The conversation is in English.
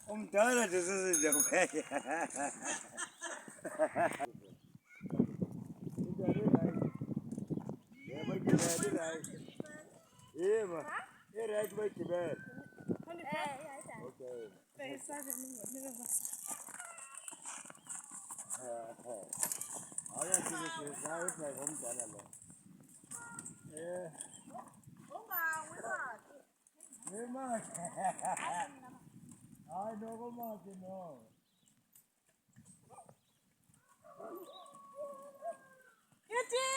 Umtala tusizijabaya. Ema, era que vai tiver. Okay. Ahora sí que sabes que vamos a darle. Ema. Ay, no como que no. You did,